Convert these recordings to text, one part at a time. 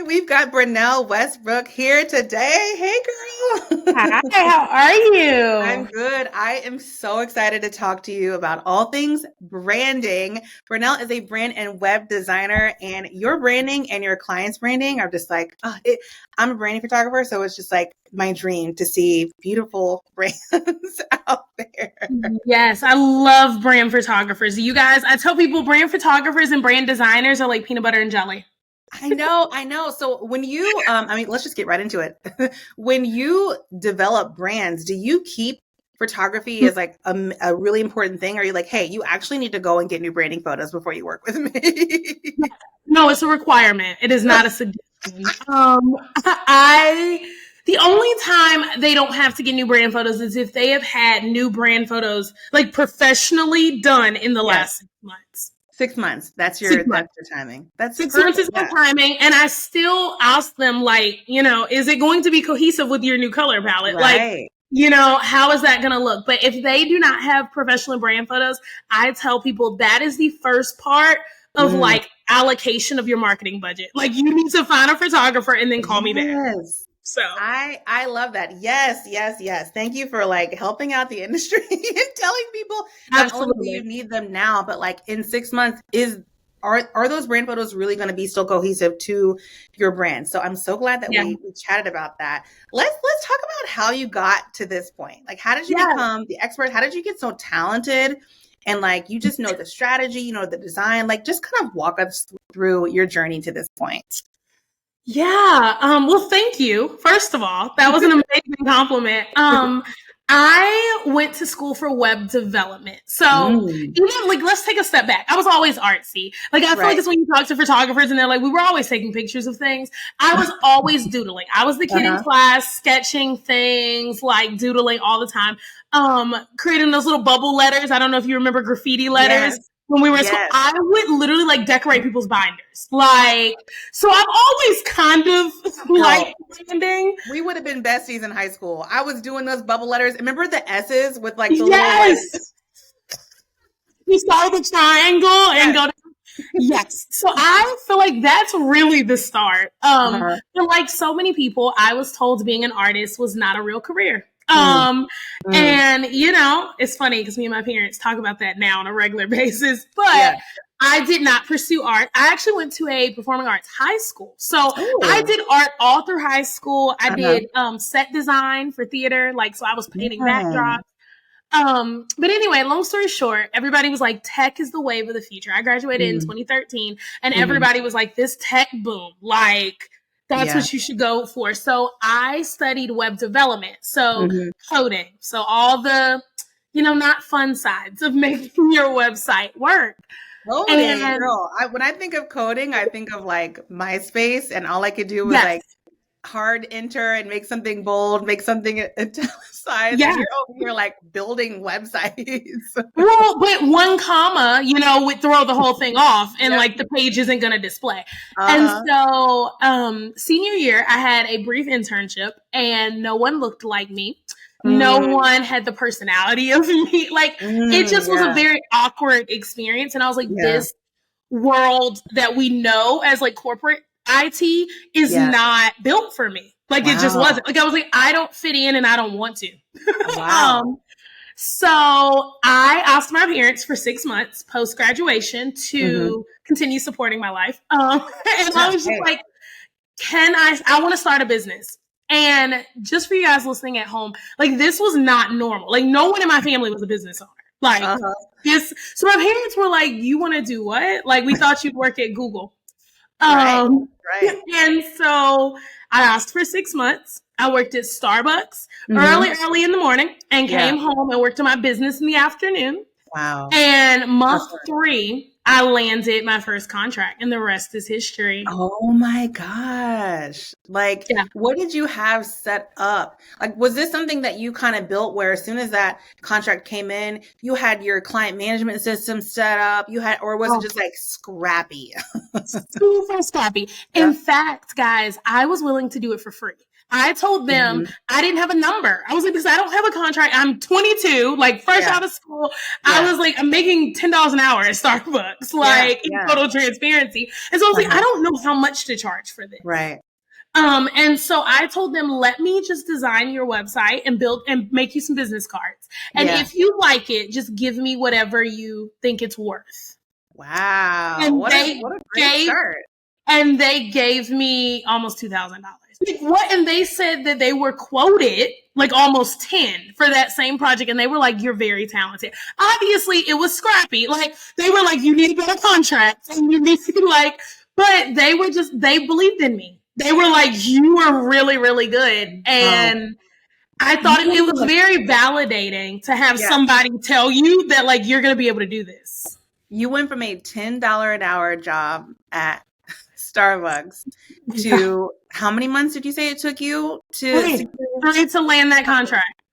we've got Bernel Westbrook here today. Hey, girl. Hi, how are I'm you? good. I am so excited to talk to you about all things branding. Bernel is a brand and web designer, and your branding and your clients' branding are just like, I'm a branding photographer, so it's just like my dream to see beautiful brands out there. Yes, I love brand photographers. You guys, I tell people brand photographers and brand designers are like peanut butter and jelly. I know. So when you, let's just get right into it. When you develop brands, do you keep photography as like a really important thing? Or are you like, hey, you actually need to go and get new branding photos before you work with me? No, it's a requirement. It is not a suggestion. I the only time they don't have to get new brand photos is if they have had new brand photos like professionally done in the last 6 months. 6 months. That's Six your months. timing. That's 6 months perfect. is my Yeah. timing, and I still ask them, like, is it going to be cohesive with your new color palette? Like, Right. how is that going to look? But if they do not have professional brand photos, I tell people that is the first part of Mm. like allocation of your marketing budget. Like, you need to find a photographer and then call me back. Yes. So I love that. Yes. Thank you for like helping out the industry and telling people not only do you absolutely. need them now, but like in 6 months are those brand photos really going to be still cohesive to your brand? So I'm so glad that Yeah. we chatted about that. Let's talk about how you got to this point. Like, how did you Yeah. become the expert? How did you get so talented? And like, you just know the strategy, you know, the design, like just kind of walk us through your journey to this point. Yeah. Well, thank you. First of all, that was an amazing compliment. I went to school for web development. So Mm, even like, let's take a step back. I was always artsy. Like, I feel like right. it's when you talk to photographers and they're like, we were always taking pictures of things. I was always doodling. I was the kid in Uh-huh. class sketching things, like doodling all the time. Creating those little bubble letters. I don't know if you remember graffiti letters Yes. when we were in school. Yes. I would literally like decorate people's binders. Like, so I've always kind of Girl, liked branding. we would have been besties in high school. I was doing those bubble letters. Remember the S's with like the little like Yes. You start with a triangle and yes. go down. Yes. So I feel like that's really the start. Uh-huh. And like so many people, I was told being an artist was not a real career. Mm, mm, And it's funny because me and my parents talk about that now on a regular basis, yeah. but I did not pursue art. I actually went to a performing arts high school. So I Oh. did art all through high school. I Uh-huh. did set design for theater. Like, so I was painting Yeah. backdrops. But anyway, long story short, everybody was like, tech is the wave of the future. I graduated in Mm, 2013 and mhm. everybody was like, this tech boom, like that's Yeah. what you should go for. So I studied web development. So Mhm. coding. So all the, not fun sides of making your website work. Coding, And girl. When I think of coding, I think of like MySpace, and all I could do was yes, like hard enter and make something bold, make something italicized, and yes. you're over here like building websites. Well, but one comma, would throw the whole thing off and Yep. like the page isn't going to display. And Uh-huh. so, senior year, I had a brief internship and no one looked like me. No Mm, one had the personality of me. Like, it just was a yeah. very awkward experience. And I was like, Yeah. this world that we know as like corporate IT is Yeah. not built for me. Like, it just Wow. wasn't. Like, I was like, I don't fit in and I don't want to. Wow. um, so I asked my parents for 6 months post graduation Mhm. to continue supporting my life. And I Yeah. was just Hey. like, I want to start a business. And just for you guys listening at home, like this was not normal. Like no one in my family was a business owner. Like Uh-huh. this. So my parents were like, you want to do what? Like we thought you'd work at Google. Right. Um, Right. and so I asked for 6 months. I worked at Starbucks Mhm. early in the morning and Yeah. came home and worked on my business in the afternoon. Wow. And month Hustler. 3, I landed my first contract, and the rest is history. Oh my gosh. Like, Yeah. what did you have set up? Like, was this something that you kind of built where as soon as that contract came in, you had your client management system set up, or was it Oh, just like scrappy? super scrappy. Yeah. In fact, guys, I was willing to do it for free. I told them I didn't have a number. I was like, because I don't have a contract. I'm 22, like fresh out of school. I was like, I'm making $10 an hour at Starbucks, like in total transparency. And so I was like, I don't know how much to charge for this. Right. And so I told them, let me just design your website and build and make you some business cards. And if you like it, just give me whatever you think it's worth. Wow. And what a great start. And they gave me almost $2,000. What? And they said that they were quoted like almost 10 for that same project. And they were like, you're very talented. Obviously it was scrappy. Like they were like, you need a better contract. And you need to like, but they believed in me. They were like, you are really, really good. And I thought it was very validating to have somebody tell you that like, you're going to be able to do this. You went from a $10 an hour job at Starbucks to how many months did you say it took you to land that contract?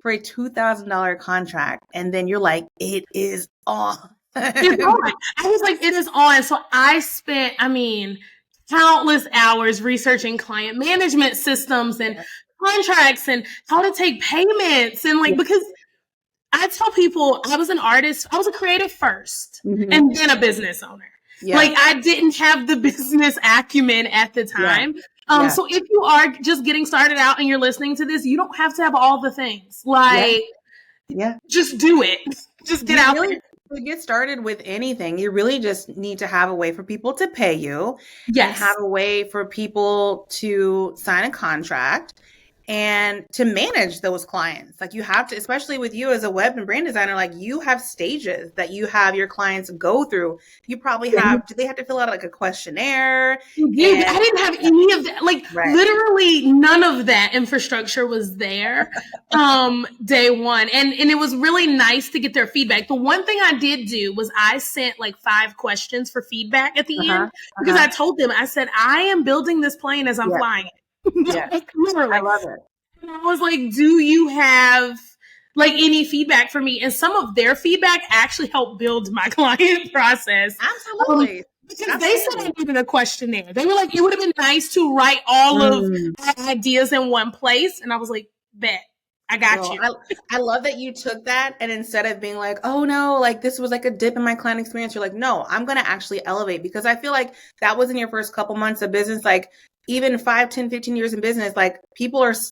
For a $2,000 contract. And then you're like, it is on. It's on. I was like, it is on. So I spent, countless hours researching client management systems and contracts and how to take payments. And like, because I tell people I was an artist, I was a creative first and then a business owner. Like I didn't have the business acumen at the time. So if you are just getting started out and you're listening to this, you don't have to have all the things. Like, just do it. Just get out there. To get started with anything, you really just need to have a way for people to pay you. And have a way for people to sign a contract and to manage those clients. Like you have to, especially with you as a web and brand designer, like you have stages that you have your clients go through. You probably have, do they have to fill out like a questionnaire? I didn't have any of that. Like literally none of that infrastructure was there day one. And it was really nice to get their feedback. The one thing I did do was I sent like 5 questions for feedback at the end because I told them, I said, I am building this plane as I'm flying it. I love it. And I was like, do you have like any feedback for me? And some of their feedback actually helped build my client process. Absolutely. Because they said I needed a questionnaire. They were like, it would have been nice to write all of my ideas in one place. And I was like, bet. I got you. I love that you took that. And instead of being like, oh no, like this was like a dip in my client experience, you're like, no, I'm going to actually elevate, because I feel like that was in your first couple months of business. Like even 5, 10, 15 years in business, like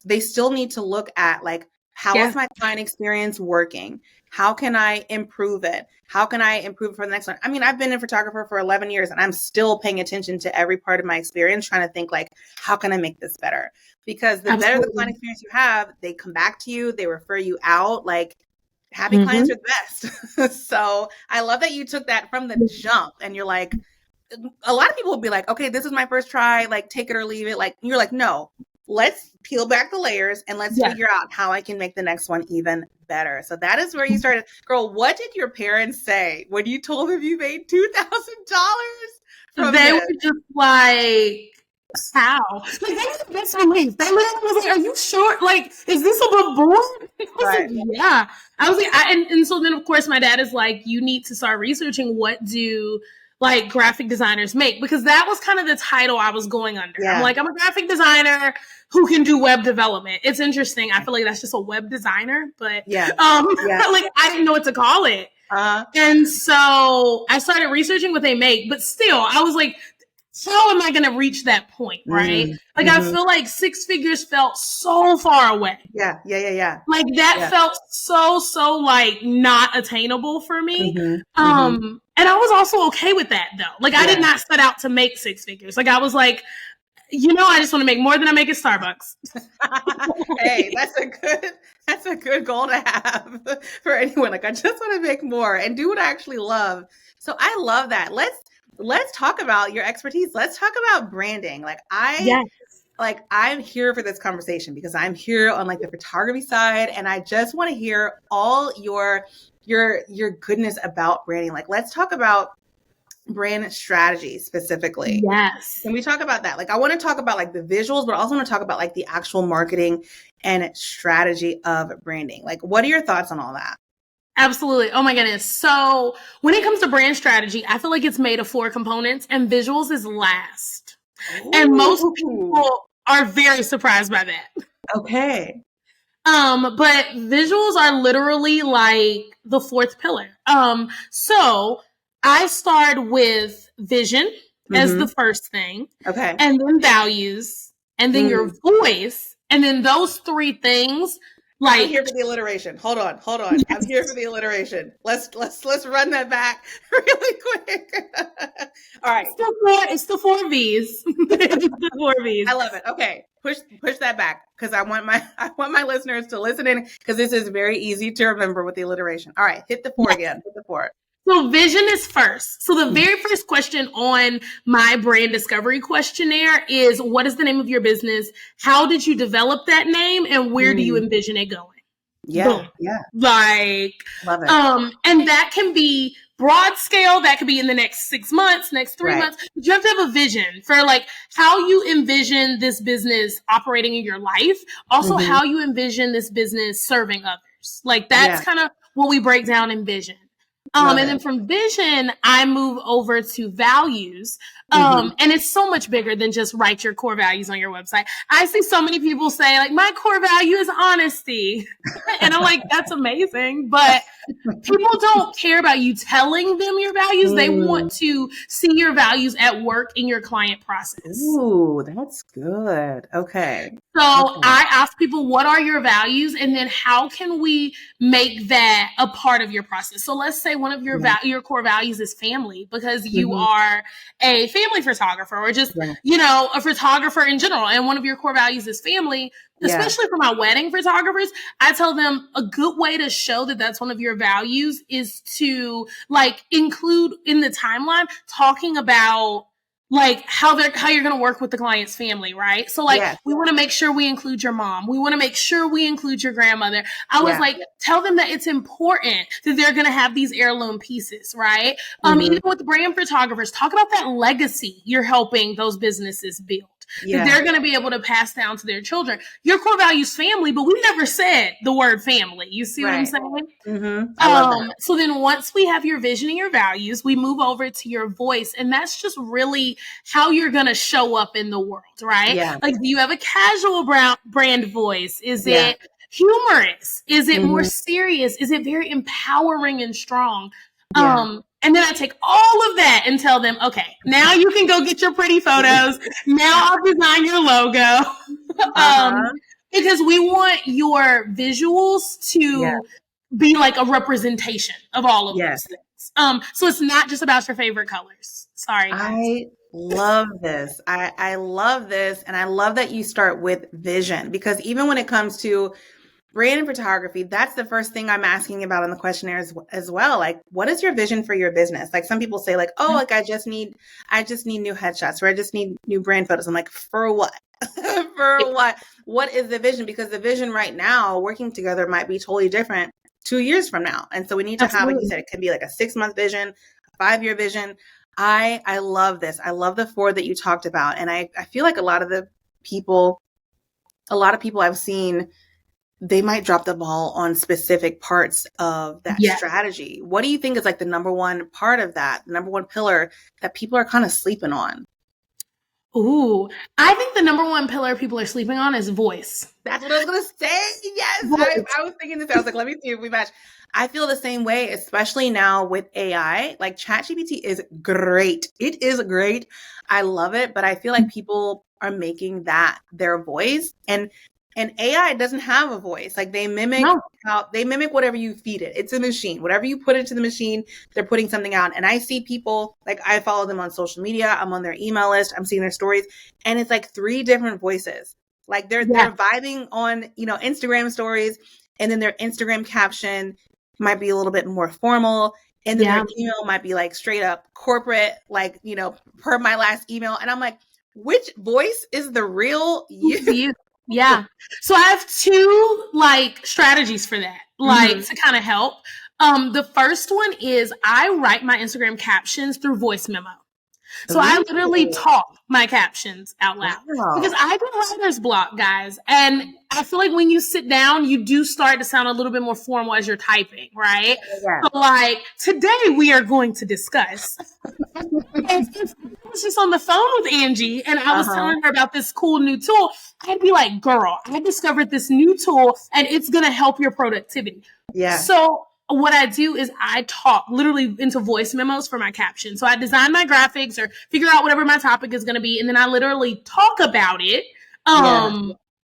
they still need to look at like, how is my client experience working? How can I improve it? How can I improve it for the next one? I mean, I've been a photographer for 11 years and I'm still paying attention to every part of my experience, trying to think like, how can I make this better? Because the better the client experience you have, they come back to you, they refer you out. Like happy clients are the best. So I love that you took that from the jump and you're like, a lot of people will be like, okay, this is my first try, like take it or leave it. Like you're like, no, let's peel back the layers and let's figure out how I can make the next one even better. So that is where you started. Girl, what did your parents say when you told them you made $2,000? They were just like, how? Like, they were the best relief. They literally was like, are you sure? Like, is this a little boy? I was like, yeah. I was like, and so then of course my dad is like, you need to start researching what do like graphic designers make, because that was kind of the title I was going under. I'm like, I'm a graphic designer who can do web development. It's interesting. I feel like that's just a web designer, but like I didn't know what to call it. And so I started researching what they make, but still I was like, how am I going to reach that point? Right. Like, I feel like 6 figures felt so far away. Yeah. Like that felt so like not attainable for me. And I was also okay with that though. Like I did not set out to make 6 figures. Like I was like, I just want to make more than I make at Starbucks. Hey, that's a good goal to have for anyone. Like I just want to make more and do what I actually love. So I love that. Let's talk about your expertise. Let's talk about branding. Like I'm here for this conversation because I'm here on like the photography side, and I just want to hear all your goodness about branding. Like, let's talk about brand strategy specifically. Yes. Can we talk about that? Like, I want to talk about like the visuals, but I also want to talk about like the actual marketing and strategy of branding. Like, what are your thoughts on all that? Absolutely. Oh my goodness. So when it comes to brand strategy, I feel like it's made of 4 components and visuals is last. Ooh. And most people are very surprised by that. Okay. But visuals are literally like the fourth pillar. So I start with vision as the first thing. Okay. And then values, and then your voice, and then those three things. Like, I'm here for the alliteration. Hold on. I'm here for the alliteration. Let's run that back really quick. All right. It's the four V's. It's the four V's. I love it. Okay. Push that back because I want my listeners to listen in because this is very easy to remember with the alliteration. All right, hit the four again. Hit the four. So vision is first. So the very first question on my brand discovery questionnaire is, what is the name of your business? How did you develop that name? And where do you envision it going? Yeah. Boom. Yeah. Like, love it. And that can be broad scale. That could be in the next 6 months, next 3 months. But you have to have a vision for like how you envision this business operating in your life. Also how you envision this business serving others. Like that's kind of what we break down in vision. And then from vision, I move over to values. And it's so much bigger than just write your core values on your website. I see so many people say like, my core value is honesty. And I'm like, that's amazing. But people don't care about you telling them your values. They want to see your values at work in your client process. Ooh, that's good. Okay. So I ask people, what are your values? And then how can we make that a part of your process? So let's say one of your your core values is family because you are a family photographer or just, a photographer in general. And one of your core values is family, especially for my wedding photographers. I tell them a good way to show that that's one of your values is to like include in the timeline talking about like how you're going to work with the client's family, right? So like we want to make sure we include your mom. We want to make sure we include your grandmother. I was like, tell them that it's important that they're going to have these heirloom pieces, right? Even with brand photographers, talk about that legacy you're helping those businesses build. That they're going to be able to pass down to their children. Your core value is family, but we never said the word family. You see what I'm saying? So then once we have your vision and your values, we move over to your voice. And that's just really how you're going to show up in the world, right? Like, do you have a casual brand voice? Is it humorous? Is it more serious? Is it very empowering and strong? And then I take all of that and tell them, okay, now you can go get your pretty photos. Now I'll design your logo. Because we want your visuals to be like a representation of all of those things. So it's not just about your favorite colors. Sorry, guys. I love this. I love this. And I love that you start with vision because even when it comes to brand and photography, that's the first thing I'm asking about on the questionnaire as well. Like, what is your vision for your business? Like some people say like, oh, like I just need new headshots or I just need new brand photos. I'm like, for what? For what? What is the vision? Because the vision right now working together might be totally different 2 years from now. And so we need to have, like you said, it could be like a 6-month vision, a 5-year vision. I love this. I love the 4 that you talked about. And I feel like a lot of people I've seen, they might drop the ball on specific parts of that strategy. What do you think is like the number one part of that, the number one pillar that people are kind of sleeping on? Ooh, I think the number one pillar people are sleeping on is voice. That's what I was going to say. Yes. I was thinking this. I was like, let me see if we match. I feel the same way, especially now with AI. Like ChatGPT is great. It is great. I love it. But I feel like people are making that their voice. And AI doesn't have a voice. Like they mimic whatever you feed it. It's a machine. Whatever you put into the machine, they're putting something out. And I see people, like I follow them on social media. I'm on their email list. I'm seeing their stories. And it's like 3 different voices. Like they're vibing on, Instagram stories. And then their Instagram caption might be a little bit more formal. And then their email might be like straight up corporate, like, per my last email. And I'm like, which voice is the real you? Yeah. So I have 2 strategies for that, to kind of help. The first one is I write my Instagram captions through voice memo. So I literally Ooh. talk my captions out loud because Wow. I do writer's block, guys. And I feel like when you sit down, you do start to sound a little bit more formal as you're typing, right? Yeah. So like today we are going to discuss. And if I was just on the phone with Angie and I was telling her about this cool new tool, I'd be like, girl, I discovered this new tool and it's going to help your productivity. Yeah. So what I do is I talk literally into voice memos for my caption. So I design my graphics or figure out whatever my topic is going to be. And then I literally talk about it.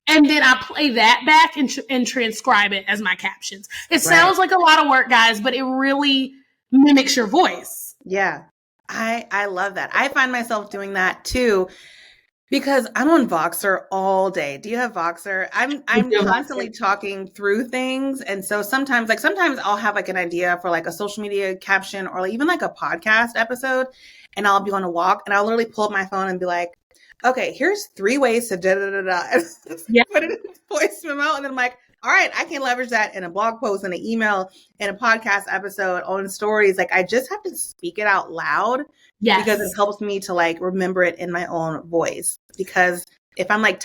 And then I play that back and transcribe it as my captions. It sounds like a lot of work, guys, but it really mimics your voice. Yeah. I love that. I find myself doing that too because I'm on Voxer all day. Do you have Voxer? I'm constantly talking through things. And so sometimes I'll have like an idea for like a social media caption or even like a podcast episode, and I'll be on a walk and I'll literally pull up my phone and be like, okay, here's 3 ways to da da da da. Put it in voice memo, and then I'm like, all right, I can leverage that in a blog post, in an email, in a podcast episode, on stories. Like I just have to speak it out loud because it helps me to like remember it in my own voice. Because if I'm like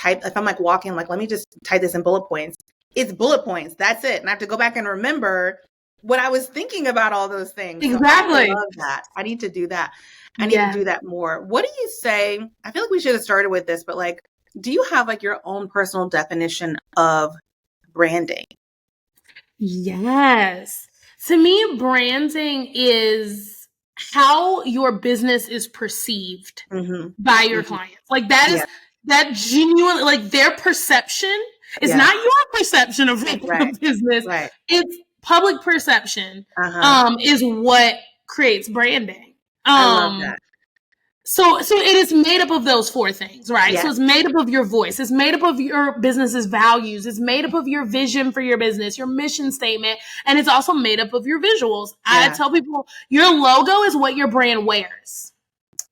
walking, I'm like, let me just type this in bullet points. It's bullet points. That's it. And I have to go back and remember what I was thinking about all those things. Exactly. So I love that. I need to do that. I need to do that more. What do you say? I feel like we should have started with this, but like, do you have like your own personal definition of branding? Yes. To me, branding is how your business is perceived by your clients. Like that is that genuine, like their perception is not your perception of the business. Right. It's public perception is what creates branding. I love that. So it is made up of those 4 things, right? Yes. So it's made up of your voice. It's made up of your business's values. It's made up of your vision for your business, your mission statement, and it's also made up of your visuals. I tell people your logo is what your brand wears.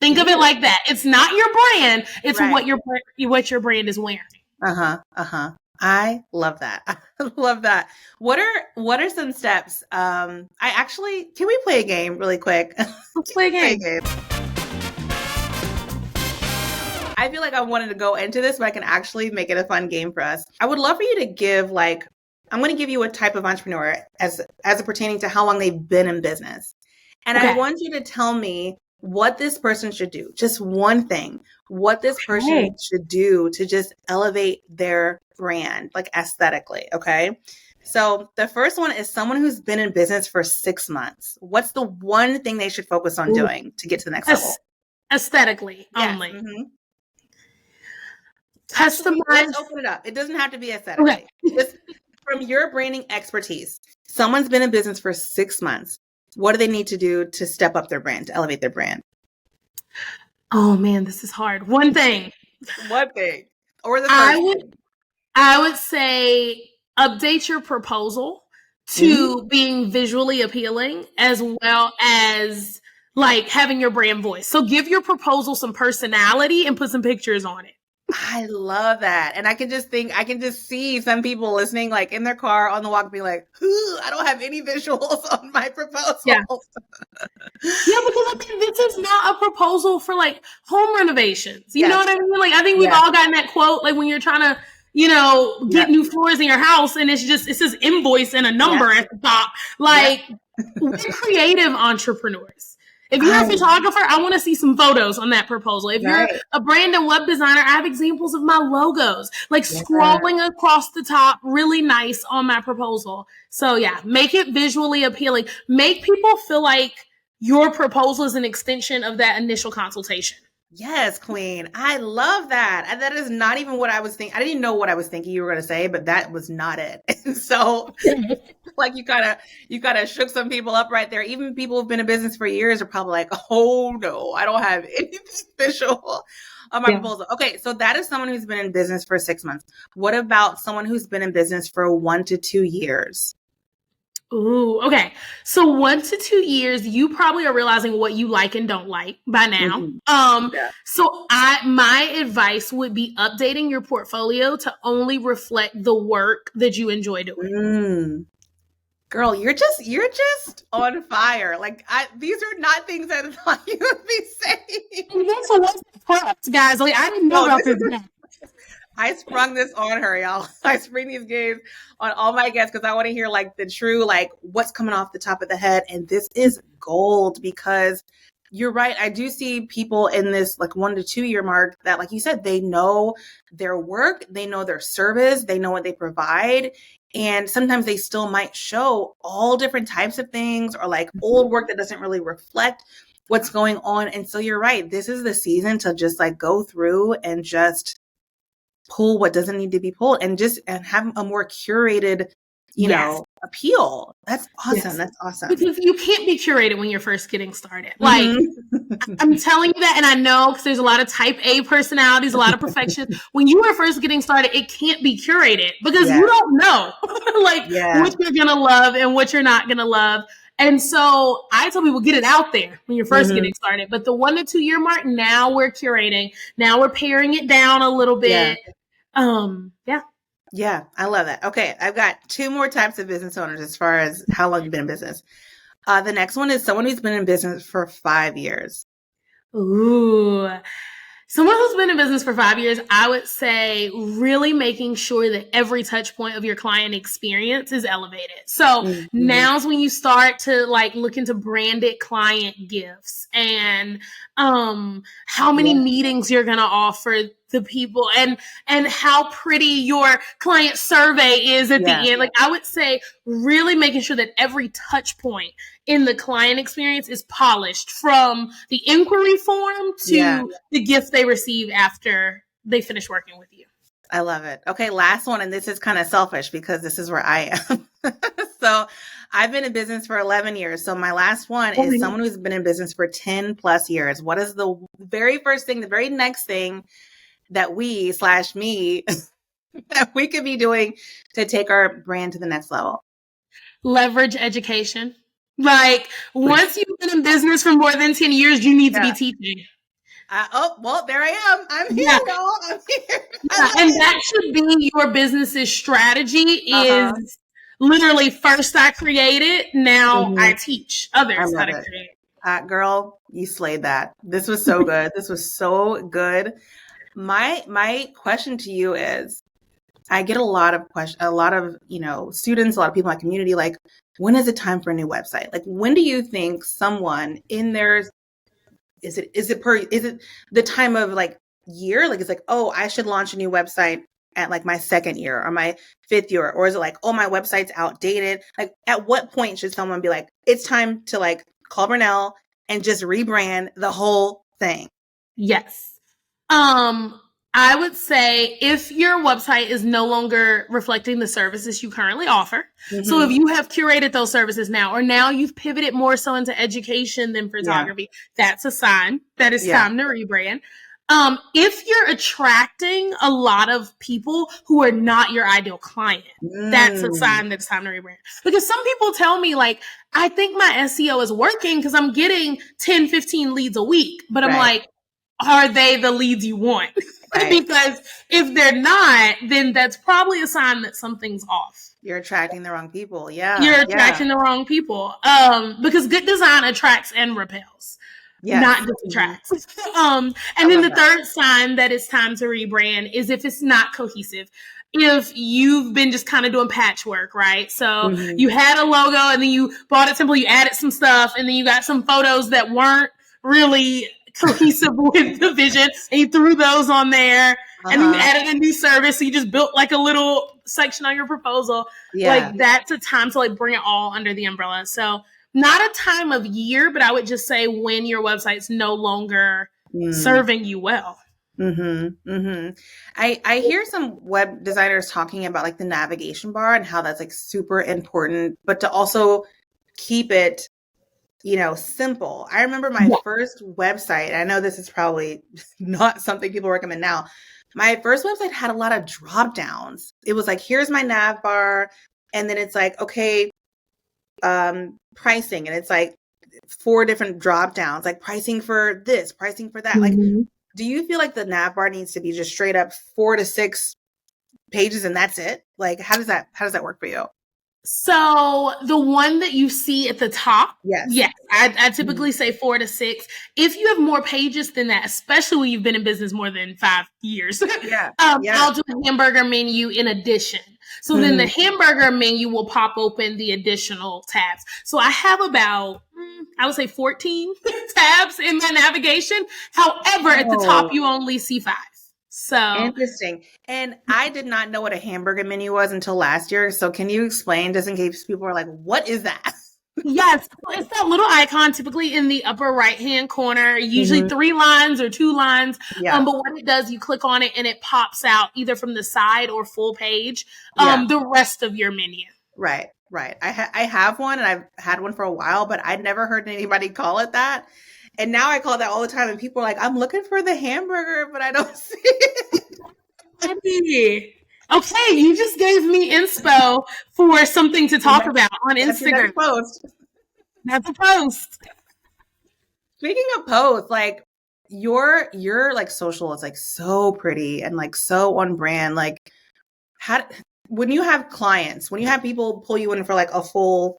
Think of it like that. It's not your brand. It's what your brand is wearing. I love that. I love that. What are some steps? Can we play a game really quick? Let's play a game. I feel like I wanted to go into this, but I can actually make it a fun game for us. I would love for you to give I'm going to give you a type of entrepreneur as it pertaining to how long they've been in business. And I want you to tell me what this person should do. Just one thing, what this person should do to just elevate their brand, like aesthetically. Okay. So the first one is someone who's been in business for 6 months. What's the one thing they should focus on doing to get to the next level? Aesthetically only. Customize. Let's open it up. It doesn't have to be aesthetically. Okay. Just from your branding expertise, someone's been in business for 6 months. What do they need to do to step up their brand, to elevate their brand? Oh man, this is hard. One thing. Or the first I would say update your proposal to being visually appealing as well as like having your brand voice. So give your proposal some personality and put some pictures on it. I love that. And I can just see some people listening, like in their car on the walk, being like, I don't have any visuals on my proposal. Yeah, because this is not a proposal for like home renovations. You know what I mean? Like, I think we've all gotten that quote, like when you're trying to, get new floors in your house and it says invoice and a number at the top. Like, we're creative entrepreneurs. If you're a photographer, I want to see some photos on that proposal. If you're a brand and web designer, I have examples of my logos, like scrolling across the top, really nice on my proposal. So make it visually appealing. Make people feel like your proposal is an extension of that initial consultation. Yes, queen. I love that. And that is not even what I was thinking. I didn't know what I was thinking you were going to say, but that was not it. And so like you kind of shook some people up right there. Even people who've been in business for years are probably like, oh no, I don't have anything visual on my proposal. Okay. So that is someone who's been in business for 6 months. What about someone who's been in business for 1 to 2 years? Ooh, okay. So 1 to 2 years, you probably are realizing what you like and don't like by now. So my advice would be updating your portfolio to only reflect the work that you enjoy doing. Girl, you're just on fire. Like these are not things I thought you would be saying. And this was props, guys. Like I didn't know No, about this. I sprung this on her, y'all. I spring these games on all my guests because I want to hear like the true, like what's coming off the top of the head. And this is gold because you're right. I do see people in this like 1 to 2 year mark that, like you said, they know their work, they know their service, they know what they provide. And sometimes they still might show all different types of things or like old work that doesn't really reflect what's going on. And so you're right. This is the season to just like go through and just pull what doesn't need to be pulled and have a more curated, you know, appeal. That's awesome. Yes. That's awesome. Because you can't be curated when you're first getting started. Like I'm telling you that, and I know because there's a lot of type A personalities, a lot of perfectionists. When you are first getting started, it can't be curated because you don't know what you're gonna love and what you're not gonna love. And so I tell people, get it out there when you're first getting started. But the 1 to 2 year mark, now we're curating. Now we're paring it down a little bit. Yeah, I love that. Okay, I've got 2 more types of business owners as far as how long you've been in business. The next one is someone who's been in business for 5 years. Ooh. Someone who's been in business for 5 years, I would say really making sure that every touch point of your client experience is elevated. So now's when you start to like look into branded client gifts and how many meetings you're going to offer the people and how pretty your client survey is at the end. Like I would say really making sure that every touch point in the client experience is polished from the inquiry form to the gift they receive after they finish working with you. I love it. Okay, last one. And this is kind of selfish because this is where I am. So I've been in business for 11 years. So my last one is someone who's been in business for 10 plus years. What is the very first thing, the very next thing that me, that we could be doing to take our brand to the next level? Leverage education. Like once you've been in business for more than 10 years, you need to be teaching. There I am. I'm here, y'all. I'm here. And that should be your business's strategy is literally first I created, now I teach others how to create. Girl, you slayed that. This was so good. This was so good. My question to you is, I get a lot of questions, a lot of, students, a lot of people in my community, like, when is it time for a new website? Like, when do you think someone in their, is it the time of like year? Like, it's like, oh, I should launch a new website at like my 2nd year or my 5th year? Or is it like, oh, my website's outdated? Like, at what point should someone be like, it's time to like call Bernel and just rebrand the whole thing? Yes. I would say if your website is no longer reflecting the services you currently offer. So if you have curated those services now, or now you've pivoted more so into education than photography, that's a sign that it's time to rebrand. If you're attracting a lot of people who are not your ideal client, that's a sign that it's time to rebrand. Because some people tell me like, I think my SEO is working because I'm getting 10, 15 leads a week, but I'm like, are they the leads you want? Because if they're not, then that's probably a sign that something's off. You're attracting the wrong people. Yeah. You're attracting the wrong people. Because good design attracts and repels. Not just attracts. And then the third sign that it's time to rebrand is if it's not cohesive. If you've been just kind of doing patchwork, right? So you had a logo and then you bought a template, you added some stuff, and then you got some photos that weren't really cohesive with the vision, and you threw those on there, and then you added a new service, so you just built like a little section on your proposal. Like that's a time to like bring it all under the umbrella. So not a time of year, but I would just say when your website's no longer serving you well. I hear some web designers talking about like the navigation bar and how that's like super important, but to also keep it simple. I remember my first website. I know this is probably not something people recommend now. My first website had a lot of drop downs. It was like, here's my nav bar. And then it's like, okay, pricing. And it's like 4 different drop downs, like pricing for this, pricing for that. Like, do you feel like the nav bar needs to be just straight up 4 to 6 pages and that's it? Like, how does that work for you? So the one that you see at the top, Yes. I typically say 4 to 6. If you have more pages than that, especially when you've been in business more than 5 years, Yeah. I'll do a hamburger menu in addition. So then the hamburger menu will pop open the additional tabs. So I have about, I would say 14 tabs in my navigation. However, at the top, you only see 5. So Interesting. And I did not know what a hamburger menu was until last year. So can you explain, just in case people are like, what is that? yes, it's that little icon typically in the upper right-hand corner, usually 3 lines or 2 lines. Yeah. But what it does, you click on it and it pops out either from the side or full page, Yeah. the rest of your menu. Right. I have one, and I've had one for a while, but I'd never heard anybody call it that. And now I call it that all the time, and people are like, I'm looking for the hamburger, but I don't see it. Okay, you just gave me inspo for something to talk about on Instagram. That's a post. Speaking of posts, like your like social is like so pretty and like so on brand. Like, when you have clients, when you have people pull you in for like a full,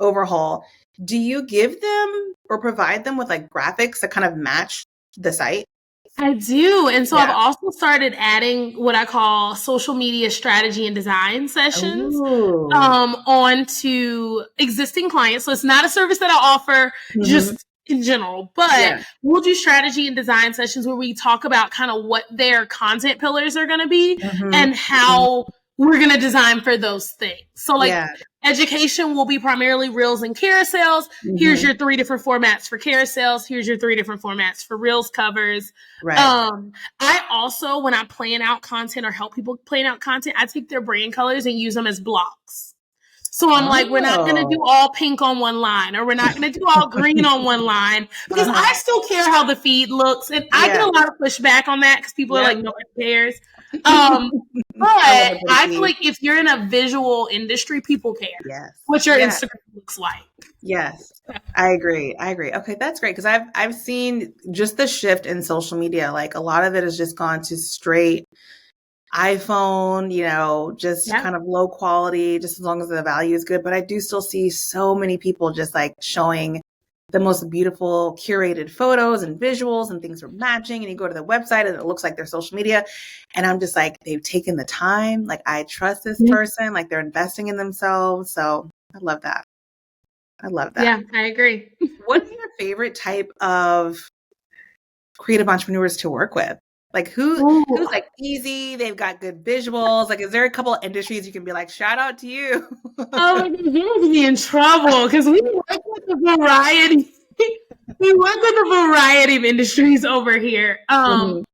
overhaul, do you give them or provide them with like graphics that kind of match the site? I do. And so I've also started adding what I call social media strategy and design sessions onto existing clients. So it's not a service that I offer just in general, but we'll do strategy and design sessions where we talk about kind of what their content pillars are going to be and how we're going to design for those things. So like education will be primarily reels and carousels. Here's your 3 different formats for carousels. Here's your 3 different formats for reels covers. Right. I also, when I plan out content or help people plan out content, I take their brand colors and use them as blocks. So I'm like, we're not going to do all pink on one line, or we're not going to do all green on one line, because I still care how the feed looks. And I get a lot of pushback on that because people are like, nobody cares. But I feel like if you're in a visual industry, people care what your Instagram looks like. Yes, I agree. Okay, that's great, because I've seen just the shift in social media. Like a lot of it has just gone to straight iPhone, just kind of low quality, just as long as the value is good. But I do still see so many people just like showing the most beautiful curated photos and visuals, and things are matching. And you go to the website and it looks like their social media. And I'm just like, they've taken the time. Like, I trust this person. Like, they're investing in themselves. So I love that. Yeah, I agree. What is your favorite type of creative entrepreneurs to work with? Like, who's like easy? They've got good visuals. Like, is there a couple of industries you can be like, shout out to you? Oh, you're going to be in trouble, because we work with a variety. We work with a variety of industries over here. But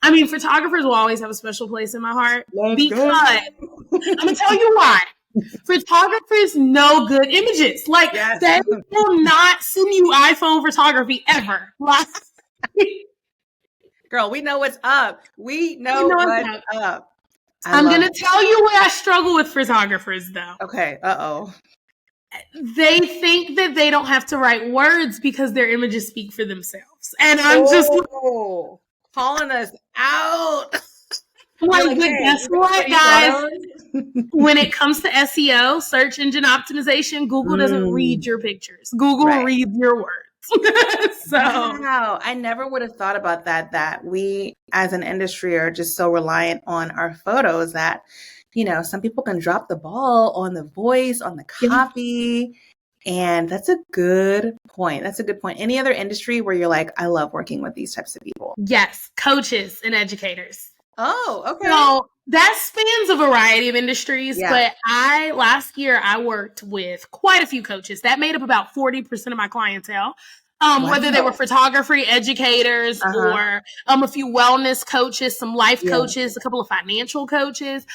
I mean, photographers will always have a special place in my heart, because I'm going to tell you why. Photographers know good images. Like, they will not send you iPhone photography ever. Like, girl, we know what's up. We know what's up. I'm going to tell you where I struggle with photographers, though. Okay. They think that they don't have to write words because their images speak for themselves. And I'm just calling us out. Like, but guess what, guys? When it comes to SEO, search engine optimization, Google doesn't read your pictures. Google reads your words. So wow, I never would have thought about that we as an industry are just so reliant on our photos that, some people can drop the ball on the voice, on the copy. And that's a good point. Any other industry where you're like, I love working with these types of people? Yes, coaches and educators. Oh, okay. So that spans a variety of industries, but last year I worked with quite a few coaches. That made up about 40% of my clientele. Whether they were photography educators or a few wellness coaches, some life coaches, a couple of financial coaches.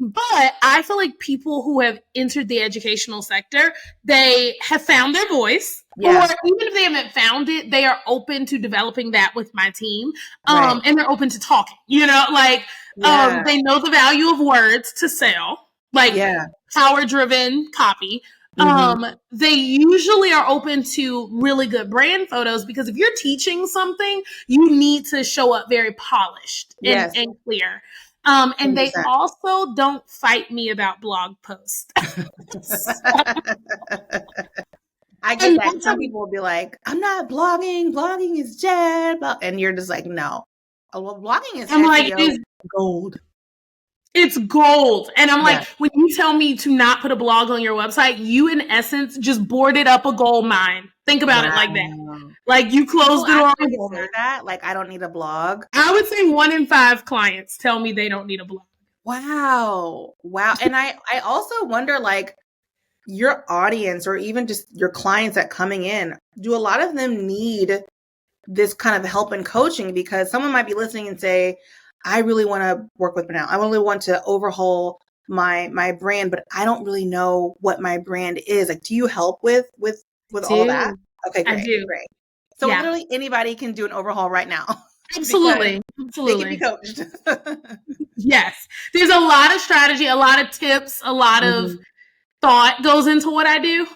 But I feel like people who have entered the educational sector, they have found their voice. Or even if they haven't found it, they are open to developing that with my team. And they're open to talking, they know the value of words to sell, like power-driven copy. They usually are open to really good brand photos, because if you're teaching something, you need to show up very polished and clear. And they 100%. also don't fight me about blog posts. I get And that. Some people will be like, I'm not blogging. Blogging is dead. And you're just like, no. Oh, well, blogging is I'm like, SEO gold. it's gold. And I'm Yeah. like, when you tell me to not put a blog on your website, you in essence just boarded up a gold mine. Think about it like that. Like you closed the door on a gold mine. That, like, I don't need a blog. I would say 1 in 5 clients tell me they don't need a blog. Wow. And I also wonder, like, your audience or even just your clients that coming in, do a lot of them need this kind of help and coaching? Because someone might be listening and say, I really want to work with Bernel. I really want to overhaul my brand, but I don't really know what my brand is. Like, do you help with all that? Okay, great. I do. Great. So literally anybody can do an overhaul right now. Absolutely. They can be coached. Yes. There's a lot of strategy, a lot of tips, a lot of thought goes into what I do.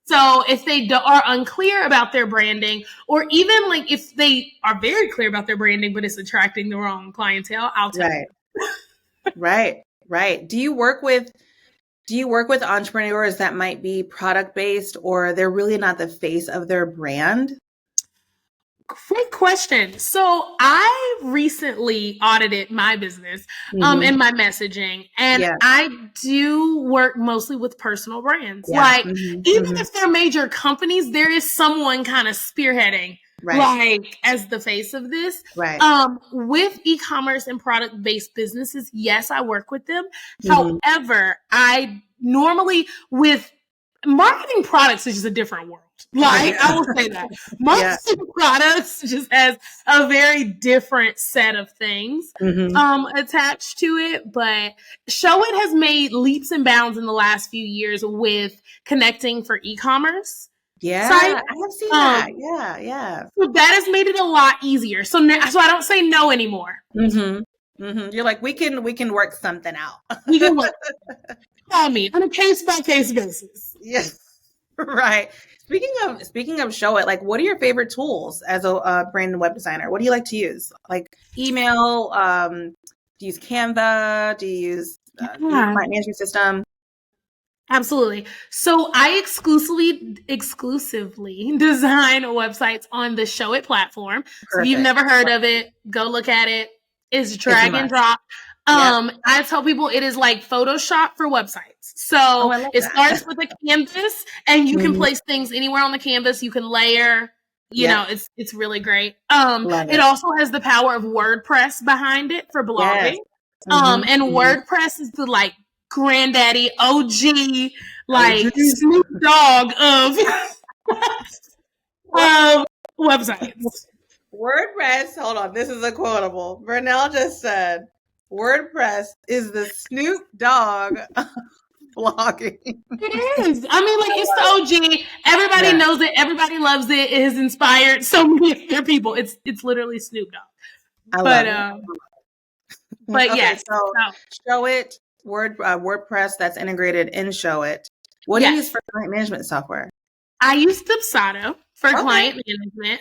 So if they are unclear about their branding, or even like if they are very clear about their branding, but it's attracting the wrong clientele, I'll tell you. Right. Do you work with entrepreneurs that might be product based, or they're really not the face of their brand? Great question. So I recently audited my business and my messaging, and I do work mostly with personal brands. Like even if they're major companies, there is someone kind of spearheading, like as the face of this. With e-commerce and product-based businesses, yes, I work with them. However, I normally with marketing products is just a different world. Like I will say that marketing products just has a very different set of things attached to it. But Show It has made leaps and bounds in the last few years with connecting for e-commerce. Yeah, site. I have seen that. Yeah. So that has made it a lot easier. So I don't say no anymore. You're like, we can work something out. We can work. Call me on a case-by-case basis. Yes. Right. Speaking of Show It, like, what are your favorite tools as a brand and web designer? What do you like to use? Like email? Do you use Canva? Do you use client management system? Absolutely. So I exclusively design websites on the Show It platform. So if you've never heard of it, go look at it. It's drag and drop. I tell people it is like Photoshop for websites. So it starts with a canvas, and you can place things anywhere on the canvas. You can layer. You know, it's really great. It also has the power of WordPress behind it for blogging. And WordPress is the like granddaddy OG like Snoop Dogg of websites. WordPress, hold on, this is a quotable. Bernel just said, WordPress is the Snoop Dogg blogging. It is. I mean, like, it's the OG. Everybody knows it. Everybody loves it. It has inspired so many of their people. It's literally Snoop Dogg. But okay, yes. So Show It, WordPress that's integrated in Show It. What do you use for client management software? I use Dubsado for client management.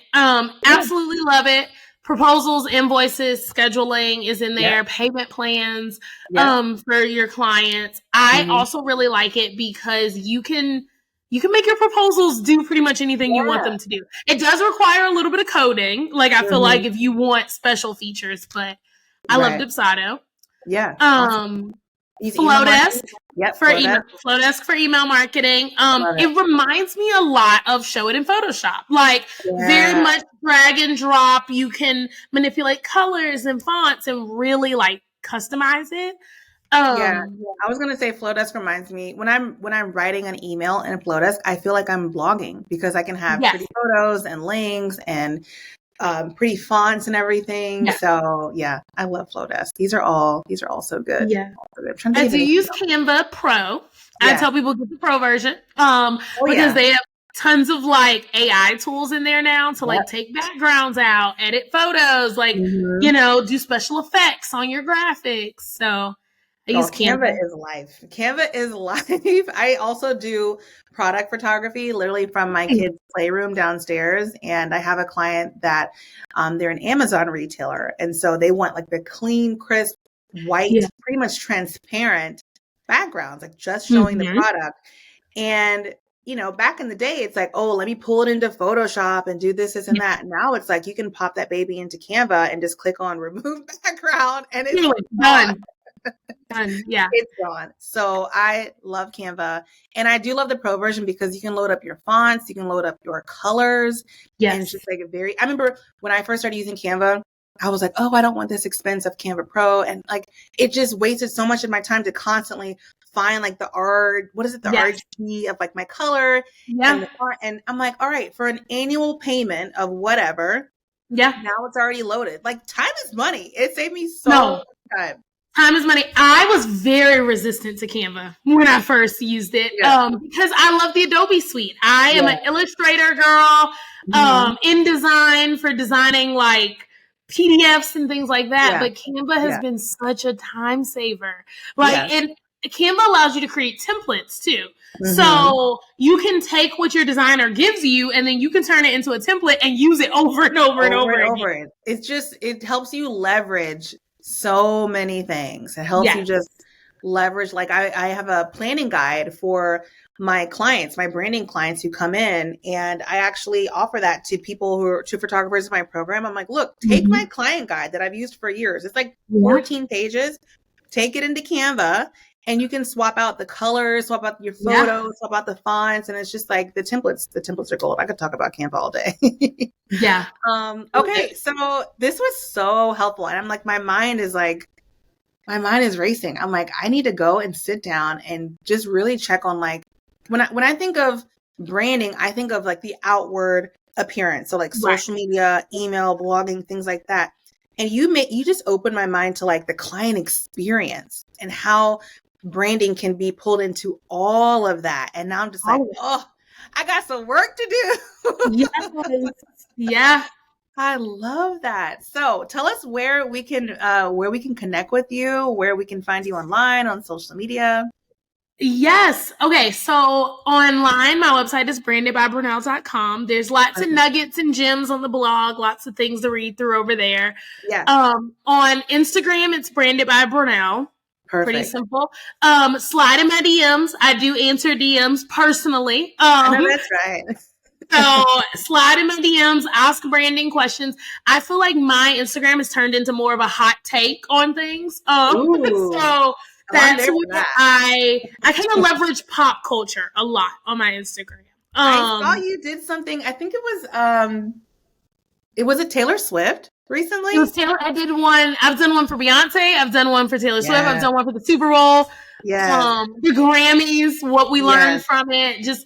Absolutely love it. Proposals, invoices, scheduling is in there, payment plans for your clients. I also really like it because you can make your proposals do pretty much anything you want them to do. It does require a little bit of coding. Like I feel like if you want special features, but I love Dubsado. Flowdesk for email. Flowdesk for email marketing. It reminds me a lot of Show It in Photoshop. Like very much drag and drop. You can manipulate colors and fonts and really like customize it. I was gonna say Flowdesk reminds me when I'm writing an email in Flowdesk, I feel like I'm blogging because I can have pretty photos and links and pretty fonts and everything. So I love Flowdesk. These are all so good. I do use Canva Pro. I tell people get the Pro version because they have tons of like AI tools in there now to like take backgrounds out, edit photos, like do special effects on your graphics. So I use Canva. Canva is life. Canva is life. I also do product photography, literally from my kids' playroom downstairs. And I have a client that they're an Amazon retailer. And so they want like the clean, crisp white, pretty much transparent backgrounds, like just showing the product. And, you know, back in the day, it's like, oh, let me pull it into Photoshop and do this and that. Now it's like you can pop that baby into Canva and just click on remove background and it's done. Yeah. It's gone. So I love Canva. And I do love the pro version because you can load up your fonts, you can load up your colors. Yes. And it's just like I remember when I first started using Canva, I was like, oh, I don't want this expensive Canva Pro. And like, it just wasted so much of my time to constantly find like the RGB of like my color. And I'm like, all right, for an annual payment of whatever. Yeah. Now it's already loaded. Like time is money. It saved me so much time. Time is money. I was very resistant to Canva when I first used it because I love the Adobe suite. I am an Illustrator girl, InDesign for designing like PDFs and things like that. But Canva has been such a time saver. Like Canva allows you to create templates too. So you can take what your designer gives you and then you can turn it into a template and use it over and over and over again. It's just, it helps you leverage so many things. It helps you just leverage. Like I have a planning guide for my clients, my branding clients who come in, and I actually offer that to people to photographers in my program. I'm like, look, take my client guide that I've used for years. It's like 14 pages. Take it into Canva and you can swap out the colors, swap out your photos, swap out the fonts. And it's just like the templates are gold. I could talk about Canva all day. Okay. So this was so helpful. And I'm like, my mind is racing. I'm like, I need to go and sit down and just really check on like, when I think of branding, I think of like the outward appearance. So like social media, email, blogging, things like that. And you just opened my mind to like the client experience and how branding can be pulled into all of that. And now I'm just like, oh, I got some work to do. Yeah. I love that. So tell us where we can connect with you, where we can find you online, on social media. Yes. Okay. So online, my website is brandedbybernel.com. There's lots of nuggets and gems on the blog, lots of things to read through over there. Yeah. On Instagram, it's Branded by Bernel. Perfect. Pretty simple. Slide in my DMs. I do answer DMs personally. I know that's right. So slide in my DMs, ask branding questions. I feel like my Instagram has turned into more of a hot take on things. So that's where I kind of leverage pop culture a lot on my Instagram. I saw you did something. I think it was a Taylor Swift recently. It was Taylor. I did one. I've done one for Beyonce. I've done one for Taylor Swift. I've done one for the Super Bowl. Yeah. The Grammys, what we learned from it. Just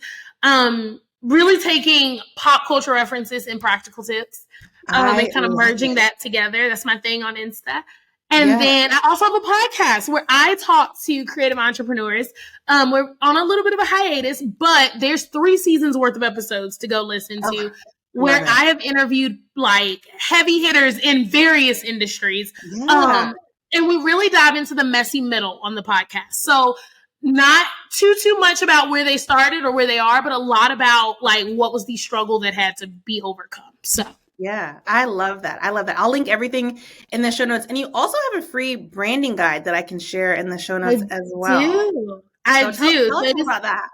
really taking pop culture references and practical tips. And kind of merging that together. That's my thing on Insta. And then I also have a podcast where I talk to creative entrepreneurs. We're on a little bit of a hiatus, but there's 3 seasons worth of episodes to go listen to where I have interviewed like heavy hitters in various industries. And we really dive into the messy middle on the podcast. So not too much about where they started or where they are, but a lot about like what was the struggle that had to be overcome. So yeah, I love that. I'll link everything in the show notes. And you also have a free branding guide that I can share in the show notes as well. I do. Tell us about that.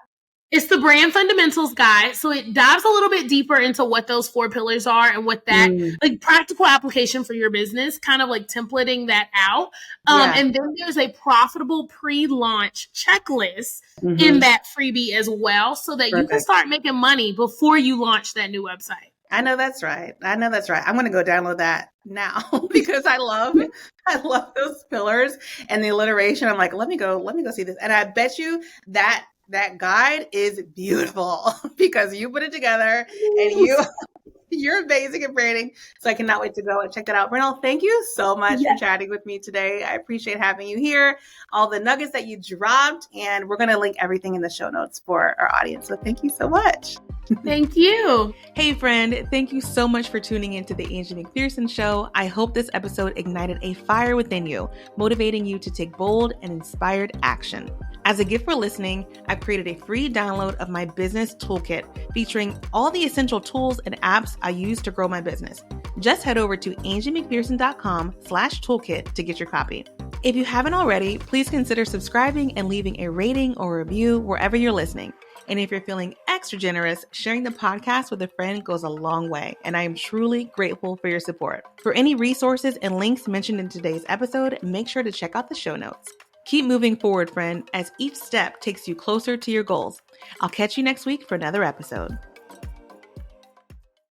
It's the Brand Fundamentals Guide. So it dives a little bit deeper into what those 4 pillars are and what that like practical application for your business, kind of like templating that out. And then there's a profitable pre-launch checklist in that freebie as well, so that you can start making money before you launch that new website. I know that's right. I'm going to go download that now because I love those pillars and the alliteration. I'm like, let me go see this. And I bet you that guide is beautiful because you put it together and you're amazing at branding. So I cannot wait to go and check that out. Bernel, thank you so much for chatting with me today. I appreciate having you here, all the nuggets that you dropped, and we're going to link everything in the show notes for our audience. So thank you so much. Thank you. Hey friend, thank you so much for tuning into the Angie McPherson Show. I hope this episode ignited a fire within you, motivating you to take bold and inspired action. As a gift for listening, I've created a free download of my business toolkit featuring all the essential tools and apps I use to grow my business. Just head over to angiemcpherson.com/toolkit to get your copy. If you haven't already, please consider subscribing and leaving a rating or review wherever you're listening. And if you're feeling extra generous, sharing the podcast with a friend goes a long way, and I am truly grateful for your support. For any resources and links mentioned in today's episode, make sure to check out the show notes. Keep moving forward, friend, as each step takes you closer to your goals. I'll catch you next week for another episode.